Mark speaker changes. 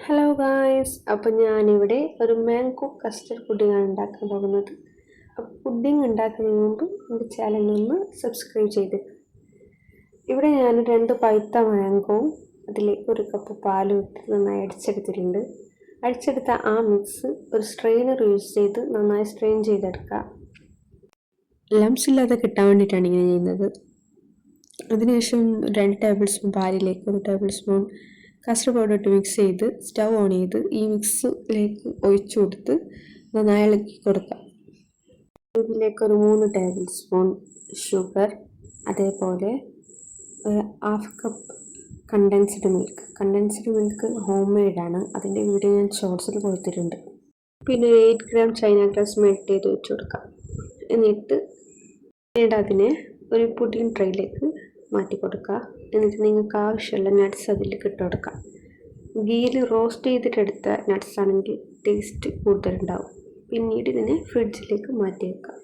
Speaker 1: Hello guys, അപ്പോൾ ഞാനിവിടെ ഒരു മാംഗോ കസ്റ്റർഡ് പുഡിങ്ങാണ് ഉണ്ടാക്കാൻ പോകുന്നത്. അപ്പോൾ പുഡിങ് ഉണ്ടാക്കുന്നതിന് മുമ്പ് എൻ്റെ ചാനലൊന്ന് സബ്സ്ക്രൈബ് ചെയ്ത്. ഇവിടെ ഞാൻ 2 പഴുത്ത മാംഗോവും അതിലേക്ക് 1 കപ്പ് പാലും ഇട്ട് നന്നായി അടിച്ചെടുത്തിട്ടുണ്ട്. അടിച്ചെടുത്ത ആ മിക്സ് ഒരു സ്ട്രെയിനർ യൂസ് ചെയ്ത് നന്നായി സ്ട്രെയിൻ ചെയ്തെടുക്കുക. ലംസ് ഇല്ലാതെ കിട്ടാൻ വേണ്ടിയിട്ടാണ് ഇങ്ങനെ ചെയ്യുന്നത്. അതിനുശേഷം 2 ടേബിൾ സ്പൂൺ പാലിലേക്ക് 1 ടേബിൾ സ്പൂൺ കസ്റ്റർഡ് പൗഡർ ഇട്ട് മിക്സ് ചെയ്ത് സ്റ്റൗ ഓൺ ചെയ്ത് ഈ മിക്സിലേക്ക് ഒഴിച്ചു കൊടുത്ത് നന്നായി ഇളക്കി കൊടുക്കാം. ഇതിലേക്ക് ഒരു 3 ടേബിൾ സ്പൂൺ ഷുഗർ, അതേപോലെ ഒരു 1/2 കപ്പ് കണ്ടൻസ്ഡ് മിൽക്ക് ഹോം മെയ്ഡാണ്. അതിൻ്റെ വീഡിയോ ഞാൻ ഷോർട്സിൽ കൊടുത്തിട്ടുണ്ട്. പിന്നെ 8 ഗ്രാം ചൈന ഗ്രാസ് മെൽറ്റ് ചെയ്ത് വെച്ച് കൊടുക്കാം. എന്നിട്ട് അതിനെ ഒരു പുഡിംഗ് ട്രേയിലേക്ക് മാറ്റി കൊടുക്കുക. എന്നിട്ട് നിങ്ങൾക്ക് ആവശ്യമുള്ള നട്ട്സ് അതിലേക്ക് ഇട്ട് കൊടുക്കാം. ഗീയിൽ റോസ്റ്റ് ചെയ്തിട്ടെടുത്ത നട്ട്സ് ആണെങ്കിൽ ടേസ്റ്റ് കൂടുതലുണ്ടാവും. പിന്നീട് ഇതിനെ ഫ്രിഡ്ജിലേക്ക് മാറ്റി വെക്കാം.